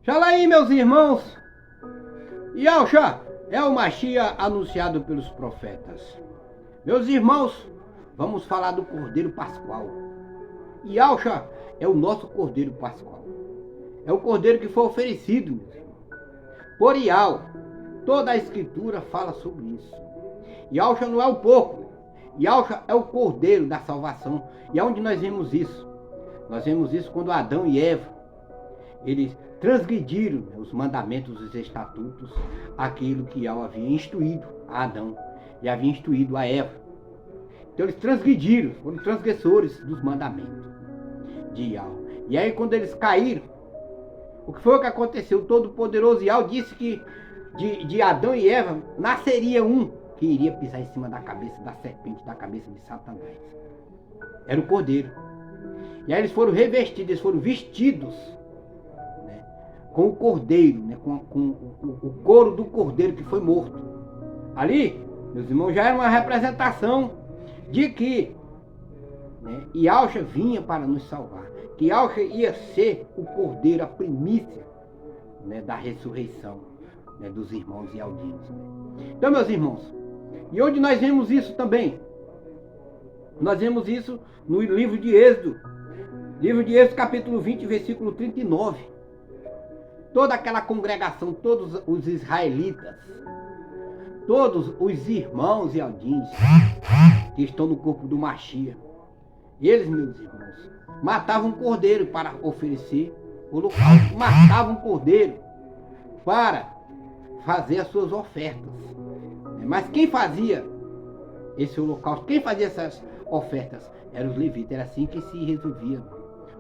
Fala aí, meus irmãos. Yahshua é o Mashiach anunciado pelos profetas. Meus irmãos, vamos falar do Cordeiro Pascual. Yahshua é o nosso Cordeiro Pascual. É o Cordeiro que foi oferecido, meus irmãos, por Yahweh. Toda a Escritura fala sobre isso. Yahshua não é o porco. Yahshua é o Cordeiro da salvação. E aonde nós vemos isso? Nós vemos isso quando Adão e Eva, eles transgrediram os mandamentos, os estatutos, aquilo que Yahweh havia instruído a Adão e havia instruído a Eva. Então eles transgrediram, foram transgressores dos mandamentos de Yahweh. E aí quando eles caíram, o que foi que aconteceu? O Todo-Poderoso Yahweh disse que de Adão e Eva nasceria um que iria pisar em cima da cabeça da serpente, da cabeça de Satanás. Era o Cordeiro. E aí eles foram revestidos, eles foram vestidos, né, com o Cordeiro, né, com o couro do Cordeiro que foi morto. Ali, meus irmãos, já era uma representação de que, né, Yahshua vinha para nos salvar. Que Yahshua ia ser o Cordeiro, a primícia, né, da ressurreição, né, dos irmãos Yaldinos. Então, meus irmãos, e onde nós vemos isso também? Nós vemos isso no livro de Êxodo. Livro de Êxodo, capítulo 20, versículo 39. Toda aquela congregação, todos os israelitas, todos os irmãos Yaldinos que estão no corpo do Mashiach, eles, meus irmãos, matavam um cordeiro para oferecer o holocausto. Matavam um cordeiro para fazer as suas ofertas. Mas quem fazia esse holocausto, quem fazia essas ofertas? Eram os levitas. Era assim que se resolvia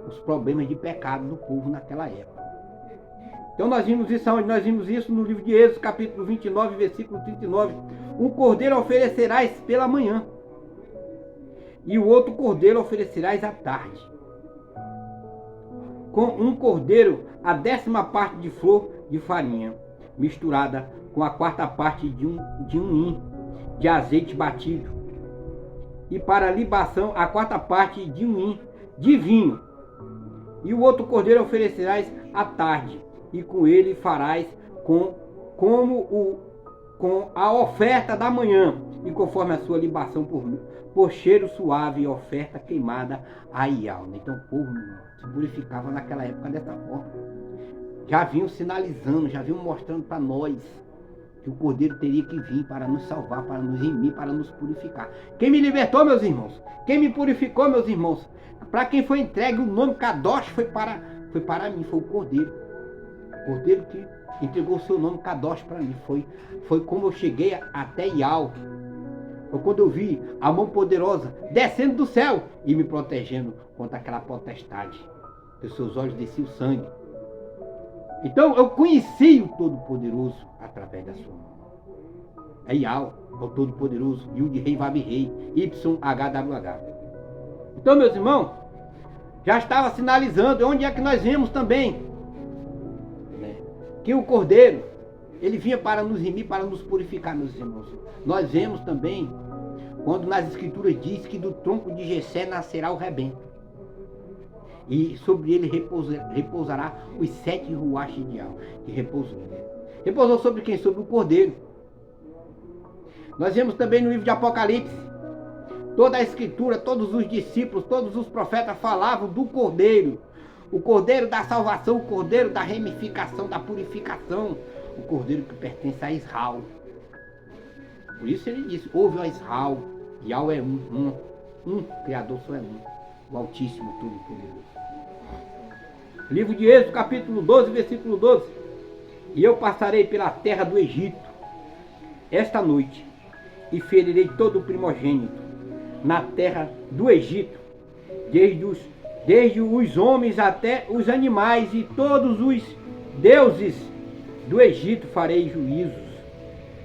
os problemas de pecado do povo naquela época. Então nós vimos isso aonde? Nós vimos isso no livro de Êxodo, capítulo 29, versículo 39. Um cordeiro oferecerás pela manhã, e o outro cordeiro oferecerás à tarde. Com um cordeiro, a 10ª parte de flor de farinha, misturada com a 4ª parte de um hin de azeite batido, e para a libação a 4ª parte de um hin de vinho. E o outro cordeiro oferecerás à tarde, e com ele farás com a oferta da manhã, e conforme a sua libação por cheiro suave e oferta queimada a Yahweh. Então o povo se purificava naquela época dessa forma. Já vinham sinalizando, já vinham mostrando para nós que o Cordeiro teria que vir para nos salvar, para nos remir, para nos purificar. Quem me libertou, meus irmãos? Quem me purificou, meus irmãos? Para quem foi entregue o nome Kadosh foi para mim, foi o Cordeiro. O Cordeiro que entregou o seu nome Kadosh para mim. Foi como eu cheguei até Yahweh. Foi quando eu vi a mão poderosa descendo do céu e me protegendo contra aquela potestade. Dos seus olhos descia o sangue. Então eu conheci o Todo-Poderoso através da sua mão. É Yahweh, é o Todo-Poderoso, Yud Rei Vav Rei, YHWH. Então, meus irmãos, já estava sinalizando onde é que nós vemos também, né, que o Cordeiro, ele vinha para nos remir, para nos purificar, meus irmãos. Nós vemos também quando nas Escrituras diz que do tronco de Jessé nascerá o rebento. E sobre ele repousará os 7 ruachs de Yahweh, que repousou. Repousou sobre quem? Sobre o Cordeiro. Nós vemos também no livro de Apocalipse, toda a Escritura, todos os discípulos, todos os profetas falavam do Cordeiro. O Cordeiro da salvação, o Cordeiro da remificação, da purificação. O Cordeiro que pertence a Israel. Por isso ele disse, ouve a Israel, Yahweh é um, Criador só é um. O Altíssimo, Todo-Poderoso. Livro de Êxodo, capítulo 12, versículo 12. E eu passarei pela terra do Egito esta noite, e ferirei todo o primogênito na terra do Egito, desde os homens até os animais, e todos os deuses do Egito farei juízos.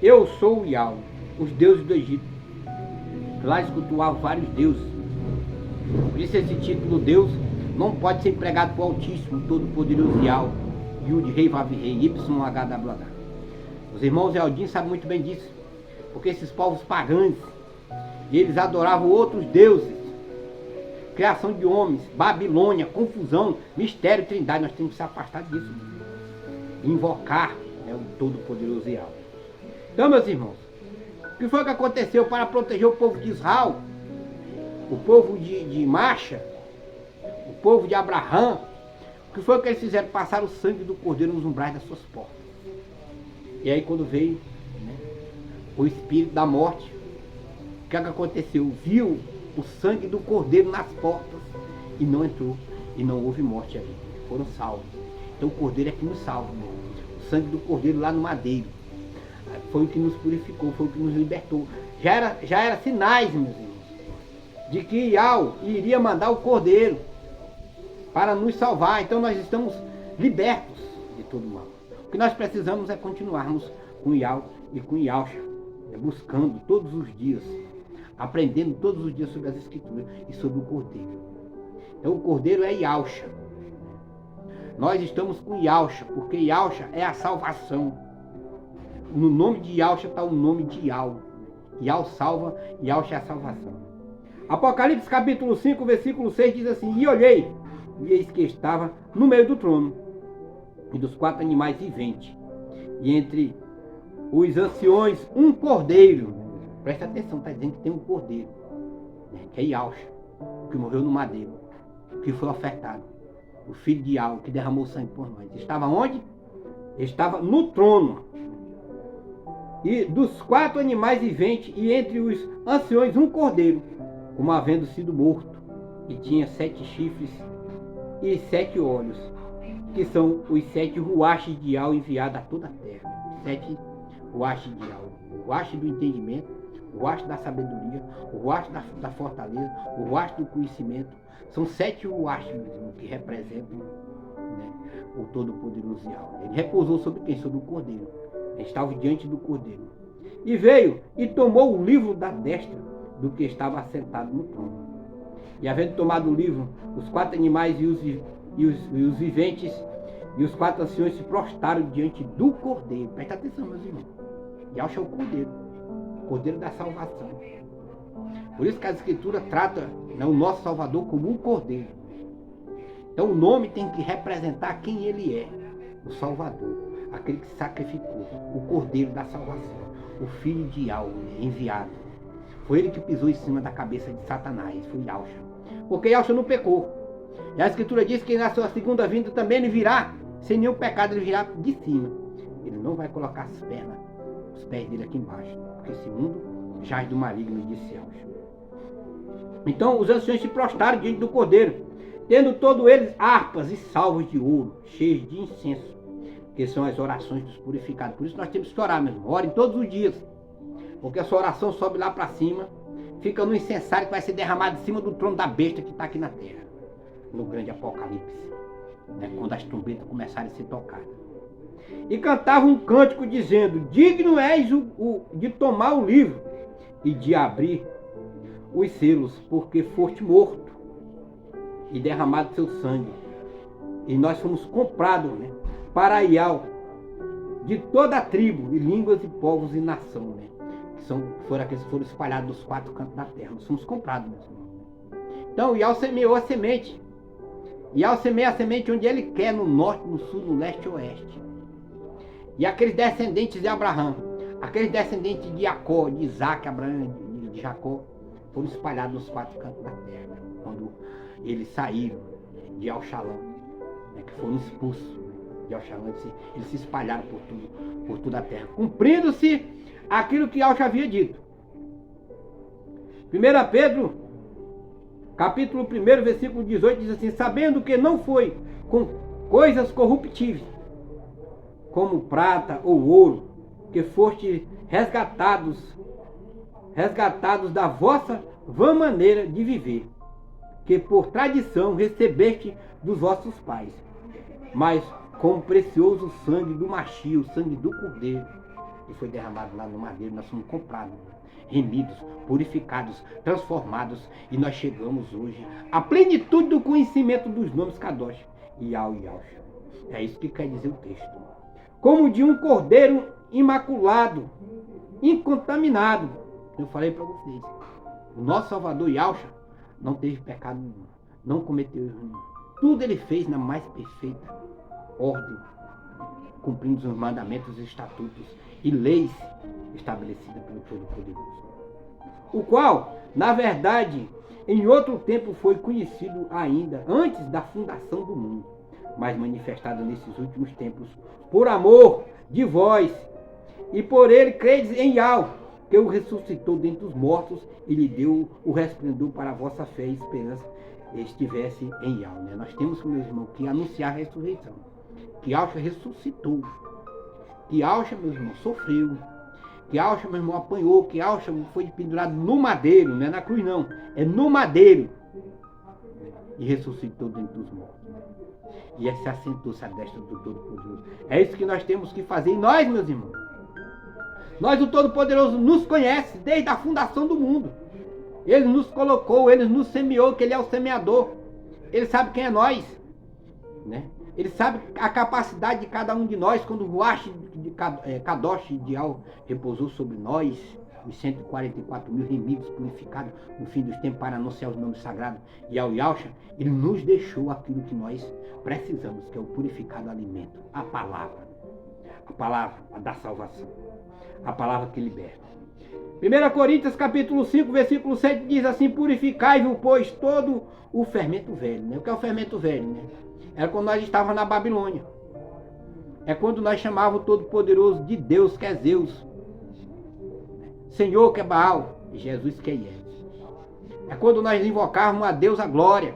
Eu sou o Yahweh, os deuses do Egito. Lá eles cultuavam vários deuses. Por isso esse título Deus não pode ser empregado para o Altíssimo, Todo-Poderoso Yahweh, Yud Rei Vav Rei, YHWH. Os irmãos Yaldinos sabem muito bem disso, porque esses povos pagãos, eles adoravam outros deuses, criação de homens, Babilônia, confusão, mistério, trindade. Nós temos que se afastar disso. invocar, né, o Todo-Poderoso Yahweh. Então, meus irmãos, o que foi que aconteceu para proteger o povo de Israel, o povo de Macha, o povo de Abraão? O que foi que eles fizeram? Passar o sangue do cordeiro nos umbrais das suas portas. E aí quando veio, né, o espírito da morte, o que aconteceu? Viu o sangue do cordeiro nas portas e não entrou, e não houve morte ali, foram salvos. Então o cordeiro é que nos salva, né? O sangue do cordeiro lá no madeiro foi o que nos purificou, foi o que nos libertou. Já era sinais, meus irmãos, de que Yahweh iria mandar o cordeiro para nos salvar. Então nós estamos libertos de todo mal. O que nós precisamos é continuarmos com Yahweh e com Yahshua, buscando todos os dias, aprendendo todos os dias sobre as Escrituras e sobre o Cordeiro. Então o Cordeiro é Yahshua. Nós estamos com Yahshua, porque Yahshua é a salvação. No nome de Yahshua está o nome de Yahweh. Yahweh salva, Yahshua é a salvação. Apocalipse capítulo 5, versículo 6 diz assim: E olhei, e eis que estava no meio do trono, e dos 4 animais viventes, e entre os anciões um cordeiro. Presta atenção, está dizendo que tem um cordeiro, né, que é Yahshua, que morreu no madeiro, que foi ofertado, o filho de Yahweh, que derramou sangue por nós. Estava onde? Estava no trono. E dos 4 animais viventes, e entre os anciões um cordeiro, como havendo sido morto, e tinha 7 chifres e 7 olhos, que são os 7 ruaches de Yahweh enviados a toda a terra. 7 ruaches de Yahweh: o ruache do entendimento, o ruache da sabedoria, o ruache da fortaleza, o ruache do conhecimento. São 7 ruaches que representam, né, o Todo-Poderoso Yahweh. Ele repousou sobre quem? Sobre o cordeiro. Ele estava diante do cordeiro. E veio e tomou o livro da destra do que estava assentado no trono. E havendo tomado o livro, os 4 animais e os viventes e os 4 anciões se prostraram diante do cordeiro. Presta atenção, meus irmãos. Yahshua é o cordeiro da salvação. Por isso que a Escritura trata, né, o nosso Salvador como um cordeiro. Então o nome tem que representar quem ele é: o Salvador, aquele que sacrificou, o cordeiro da salvação, o filho de Yahweh enviado. Foi ele que pisou em cima da cabeça de Satanás, foi Yahshua. Porque Yahshua não pecou. E a Escritura diz que na sua segunda vinda também ele virá sem nenhum pecado, ele virá de cima. Ele não vai colocar os pés dele aqui embaixo, porque esse mundo jaz do maligno, disse Yahshua. Então os anciões se prostraram diante do cordeiro, tendo todos eles harpas e salvos de ouro, cheios de incenso, que são as orações dos purificados. Por isso nós temos que orar mesmo. Orem todos os dias, porque a sua oração sobe lá para cima, fica no incensário que vai ser derramado em cima do trono da besta que está aqui na terra, no grande Apocalipse, né, quando as trombetas começarem a ser tocadas. E cantava um cântico dizendo: digno és de tomar o livro e de abrir os selos, porque foste morto e derramado seu sangue, e nós fomos comprados, né, para Yahweh, de toda a tribo, e línguas, e povos, e nação, né, foram aqueles que foram espalhados dos 4 cantos da terra. Nós fomos comprados mesmo. Então Yahweh semeou a semente. Yahweh semeia a semente onde ele quer, no norte, no sul, no leste e oeste. E aqueles descendentes de Abraão, aqueles descendentes de Jacó, de Isaac, Abraão, de Jacó, foram espalhados nos 4 cantos da terra, né, quando eles saíram de Al-Shalom, né, que foram expulsos de Al-Shalom. Eles se espalharam por toda a terra, cumprindo-se aquilo que Yahshua havia dito. 1 Pedro, capítulo 1, versículo 18, diz assim: sabendo que não foi com coisas corruptíveis, como prata ou ouro, que foste resgatados da vossa vã maneira de viver, que por tradição recebeste dos vossos pais, mas com o precioso sangue do Machia, o sangue do Cordeiro, que foi derramado lá no madeiro. Nós somos comprados, remidos, purificados, transformados, e nós chegamos hoje à plenitude do conhecimento dos nomes Kadosh, Yahweh e Yahshua. É isso que quer dizer o texto. Como de um cordeiro imaculado, incontaminado. Eu falei para vocês, o nosso Salvador Yahshua não teve pecado nenhum, não cometeu erro nenhum. Tudo ele fez na mais perfeita ordem, cumprimos os mandamentos, estatutos e leis estabelecidas pelo Todo-Poderoso, o qual, na verdade, em outro tempo foi conhecido ainda antes da fundação do mundo, mas manifestado nesses últimos tempos por amor de vós, e por ele credes em Yahweh, que o ressuscitou dentre os mortos e lhe deu o resplendor para a vossa fé e esperança estivesse em Yahweh. Né? Nós temos, meus irmãos, que anunciar a ressurreição. Que Yahweh ressuscitou. Que Yahweh, meus irmãos, sofreu. Que Yahweh, meu irmão, apanhou. Que Yahweh foi pendurado no madeiro. Não é na cruz, não. É no madeiro. E ressuscitou dentre os mortos. E se assentou-se à destra do Todo-Poderoso. É isso que nós temos que fazer. E nós, meus irmãos, nós, o Todo-Poderoso, nos conhece desde a fundação do mundo. Ele nos colocou, Ele nos semeou, que Ele é o semeador. Ele sabe quem é nós. Né? Ele sabe a capacidade de cada um de nós. Quando o Ruach de Kadosh Ideal repousou sobre nós, os 144 mil remidos purificados no fim dos tempos para anunciar os nomes sagrados e ao Yahshua, Ele nos deixou aquilo que nós precisamos, que é o purificado alimento, a palavra da salvação. A palavra que liberta. 1 Coríntios capítulo 5, versículo 7 diz assim: purificai-vos, pois, todo o fermento velho. Né? O que é o fermento velho? Né? Era quando nós estávamos na Babilônia. É quando nós chamávamos o Todo-Poderoso de Deus, que é Zeus. Senhor, que é Baal. E Jesus, que é Yahvé. É quando nós invocávamos a Deus a glória,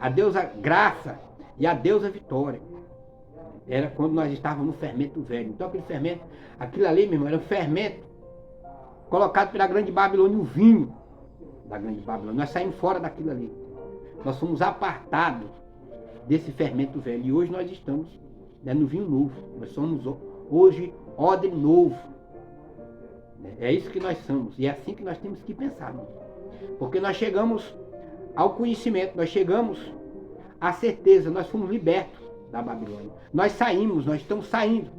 a Deus a graça e a Deus a vitória. Era quando nós estávamos no fermento velho. Então aquele fermento, aquilo ali, meu irmão, era um fermento colocado pela grande Babilônia, o vinho da grande Babilônia. Nós saímos fora daquilo ali. Nós fomos apartados desse fermento velho. E hoje nós estamos, né, no vinho novo. Nós somos hoje odre novo. É isso que nós somos. E é assim que nós temos que pensar. Né? Porque nós chegamos ao conhecimento, nós chegamos à certeza, nós fomos libertos da Babilônia. Nós saímos, nós estamos saindo.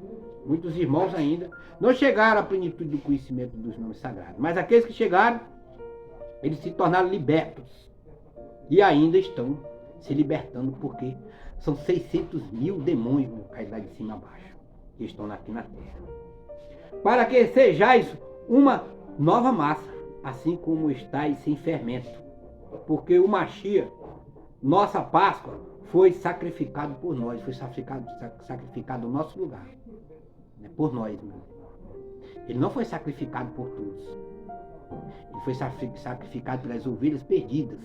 Muitos irmãos ainda não chegaram à plenitude do conhecimento dos nomes sagrados. Mas aqueles que chegaram, eles se tornaram libertos. E ainda estão se libertando, porque são 600 mil demônios caídos lá de cima a baixo, que estão aqui na terra. Para que sejais uma nova massa, assim como estáis sem fermento. Porque o Mashiach, nossa Páscoa, foi sacrificado por nós, foi sacrificado no nosso lugar. Por nós, mesmo. Ele não foi sacrificado por todos. Ele foi sacrificado pelas ovelhas perdidas.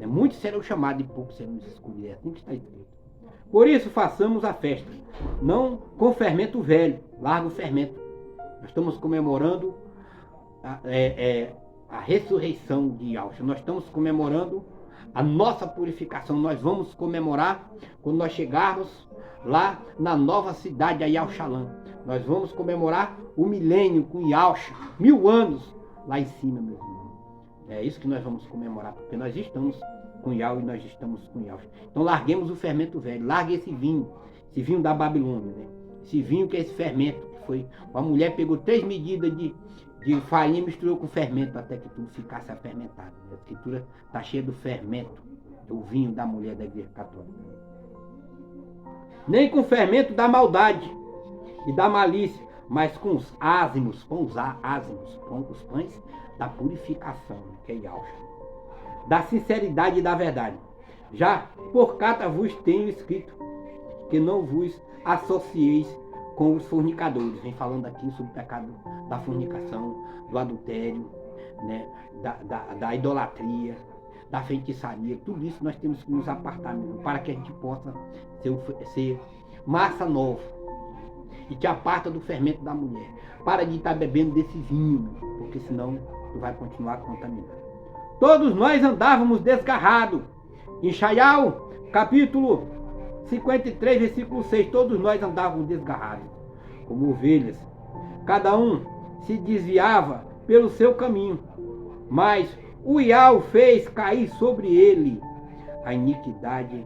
Muitos serão chamados e poucos serão escolhidos. É assim que está escrito. Por isso façamos a festa, não com fermento velho, larga o fermento. Nós estamos comemorando a ressurreição de Yahshua. Nós estamos comemorando a nossa purificação. Nós vamos comemorar quando nós chegarmos lá na nova cidade, a Yahushalã. Nós vamos comemorar o milênio com Yahshua, 1000 anos lá em cima, meu irmão. É isso que nós vamos comemorar, porque nós estamos com Yahweh e nós estamos com Yahshua. Então larguemos o fermento velho, largue esse vinho da Babilônia, né? Esse vinho que é esse fermento, que foi, a mulher pegou 3 medidas de farinha e misturou com fermento até que tudo ficasse afermentado. A escritura está cheia do fermento, do vinho da mulher da igreja católica. Nem com fermento da maldade e da malícia, mas com os ázimos, com os pães da purificação, que é Yahshua, da sinceridade e da verdade. Já por carta vos tenho escrito que não vos associeis com os fornicadores. Vem falando aqui sobre o pecado da fornicação, do adultério, né, da idolatria, da feitiçaria. Tudo isso nós temos que nos apartar mesmo, para que a gente possa ser massa nova. E te aparta do fermento da mulher. Para de estar bebendo desse vinho, porque senão tu vai continuar contaminado. Todos nós andávamos desgarrados. Em Shaial, capítulo 53, versículo 6, todos nós andávamos desgarrados, como ovelhas. Cada um se desviava pelo seu caminho, mas o Yahweh fez cair sobre ele a iniquidade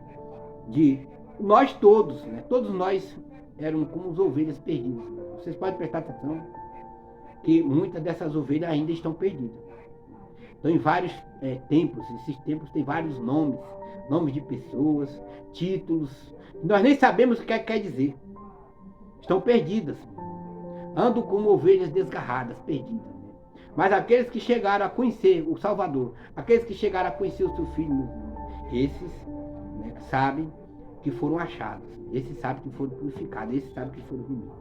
de nós todos, né? Todos nós éramos como as ovelhas perdidas. Vocês podem prestar atenção que muitas dessas ovelhas ainda estão perdidas. estão em vários templos. Esses templos têm vários nomes, nomes de pessoas, títulos. Nós nem sabemos o que quer dizer. Estão perdidas. Andam como ovelhas desgarradas, perdidas. Mas aqueles que chegaram a conhecer o Salvador, aqueles que chegaram a conhecer o seu Filho, esses sabem que foram achados, esses sabem que foram purificados, esses sabem que foram remidos.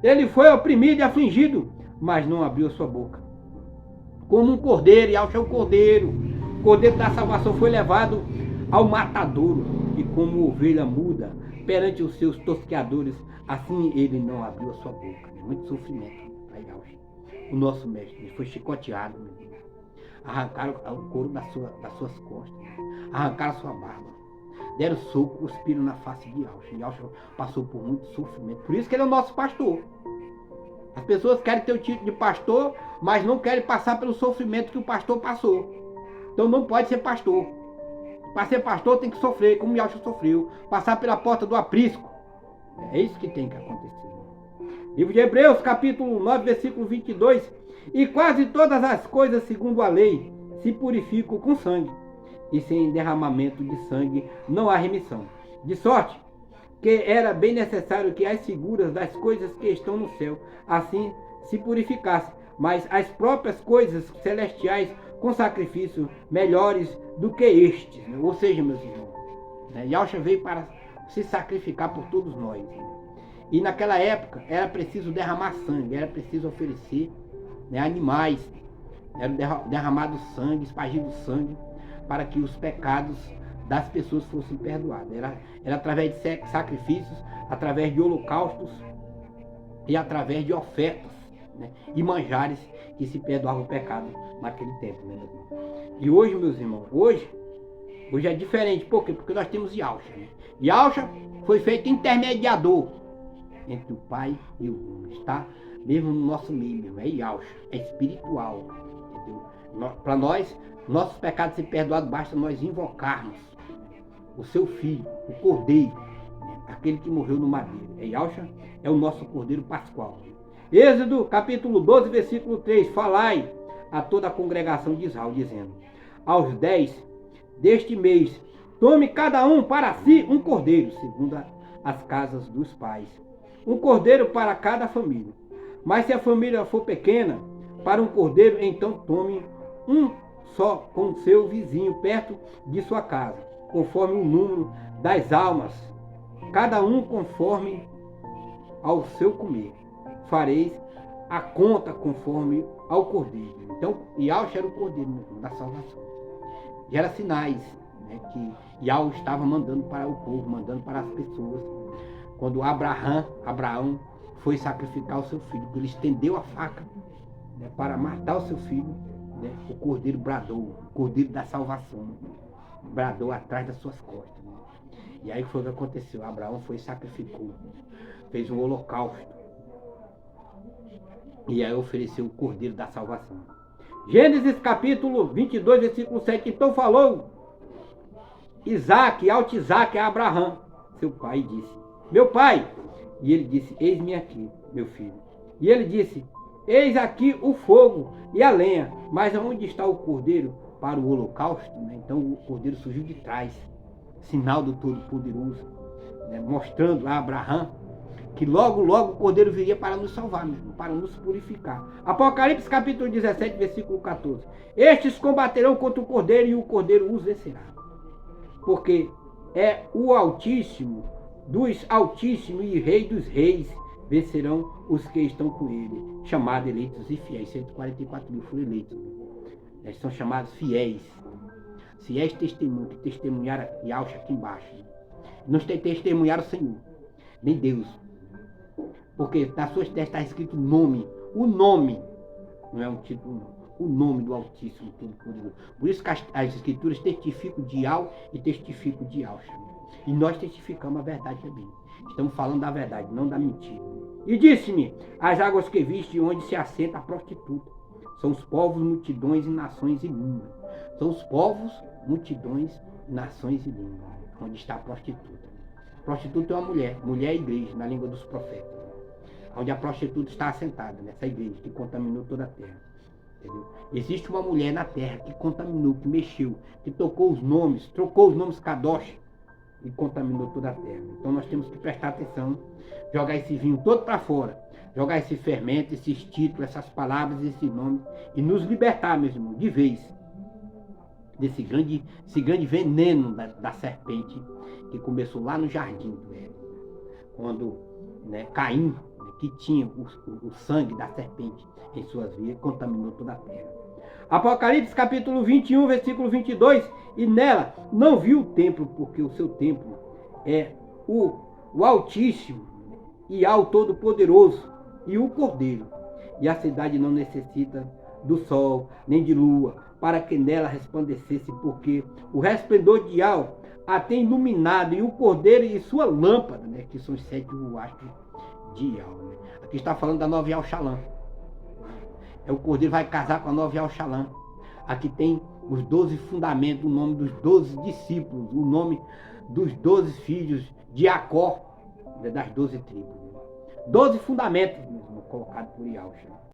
Ele foi oprimido e afligido, mas não abriu a sua boca. Como um cordeiro, Yahshua é um cordeiro. O cordeiro da salvação foi levado ao matadouro, e como ovelha muda perante os seus tosqueadores, assim ele não abriu a sua boca. Muito sofrimento para Yahshua. O nosso mestre, ele foi chicoteado, arrancaram o couro das suas costas, arrancaram a sua barba, deram soco, cuspiram na face de Yahshua. Yahshua passou por muito sofrimento, por isso que ele é o nosso pastor. As pessoas querem ter o título de pastor, mas não querem passar pelo sofrimento que o pastor passou. Então não pode ser pastor. Para ser pastor tem que sofrer, como Yahshua sofreu, passar pela porta do aprisco. É isso que tem que acontecer. Livro de Hebreus, capítulo 9, versículo 22. E quase todas as coisas, segundo a lei, se purificam com sangue. E sem derramamento de sangue não há remissão. De sorte que era bem necessário que as figuras das coisas que estão no céu assim se purificassem, mas as próprias coisas celestiais com sacrifícios melhores do que estes. Ou seja, meus irmãos, Yahshua veio para se sacrificar por todos nós. E naquela época era preciso derramar sangue, era preciso oferecer animais, era derramado sangue, espargido sangue, para que os pecados das pessoas fossem perdoados. Era através de sacrifícios, através de holocaustos e através de ofertas e manjares que se perdoava o pecado naquele tempo. E hoje, meus irmãos, hoje é diferente. Por quê? Porque nós temos Yahshua. Yahshua foi feito intermediador entre o Pai e o Filho. Está mesmo no nosso meio, mesmo. É Yahshua, é espiritual. Para nós, nossos pecados ser perdoados, basta nós invocarmos o seu Filho, o Cordeiro, aquele que morreu no madeiro. Yahshua é o nosso Cordeiro Pascual. Êxodo, capítulo 12, versículo 3. Falai a toda a congregação de Israel, dizendo: aos 10 deste mês, tome cada um para si um cordeiro, segundo as casas dos pais. Um cordeiro para cada família. Mas se a família for pequena, para um cordeiro, então tome um só com seu vizinho perto de sua casa, conforme o número das almas, cada um conforme ao seu comer. Fareis a conta conforme ao cordeiro. Então, Yahshua era o cordeiro da salvação. E era sinais que Yahweh estava mandando para o povo, mandando para as pessoas. Quando Abraão foi sacrificar o seu filho, ele estendeu a faca para matar o seu filho, o cordeiro bradou, o cordeiro da salvação, bradou atrás das suas costas. E aí foi o que aconteceu. Abraão foi e sacrificou, fez um holocausto. E aí ofereceu o cordeiro da salvação. Gênesis capítulo 22, versículo 7. Então falou Isaac a Abraão, seu pai, e disse: meu pai. E ele disse: eis-me aqui, meu filho. E ele disse: eis aqui o fogo e a lenha, mas onde está o cordeiro para o holocausto? Então o cordeiro surgiu de trás, sinal do Todo-Poderoso, mostrando a Abraão que logo o cordeiro viria para nos salvar mesmo, para nos purificar. Apocalipse capítulo 17, versículo 14. Estes combaterão contra o cordeiro e o cordeiro os vencerá. Porque é o Altíssimo dos Altíssimos e Rei dos Reis, vencerão os que estão com ele, chamados eleitos e fiéis. 144 mil foram eleitos. Eles são chamados fiéis. Fiéis testemunhos, que testemunharam Yahshua aqui embaixo. Não testemunharam o Senhor, nem Deus. Porque nas suas testas está escrito nome. O nome não é um título, não. O nome do Altíssimo Todo-Poderoso. Por isso que as Escrituras testificam de Yahweh e testificam de Yahshua. E nós testificamos a verdade também. Estamos falando da verdade, não da mentira. E disse-me: as águas que viste onde se assenta a prostituta. São os povos, multidões e nações e línguas. São os povos, multidões, nações e línguas. Onde está a prostituta. Prostituta é uma mulher. Mulher é igreja, na língua dos profetas. Onde a prostituta está assentada, nessa igreja que contaminou toda a terra. Entendeu? Existe uma mulher na terra que contaminou, que mexeu, que trocou os nomes Kadosh e contaminou toda a terra. Então nós temos que prestar atenção, jogar esse vinho todo para fora, jogar esse fermento, esses títulos, essas palavras, esses nomes e nos libertar, meus irmãos, de vez desse grande veneno da serpente que começou lá no jardim do Éden, quando Caim, que tinha o sangue da serpente em suas vias, contaminou toda a terra. Apocalipse capítulo 21, versículo 22, e nela não viu o templo, porque o seu templo é o Altíssimo e ao Todo-Poderoso e o Cordeiro. E a cidade não necessita do sol, nem de lua, para que nela resplandecesse, porque o resplendor de Al a tem iluminado, e o Cordeiro e sua lâmpada, que são os 7 astros de Al. Aqui está falando da nova Al-Shalom. O Cordeiro vai casar com a nova Al-Shalom. Aqui tem os 12 fundamentos, o nome dos 12 discípulos, o nome dos 12 filhos de Jacó, das 12 tribos. 12 fundamentos colocados por Yahushua.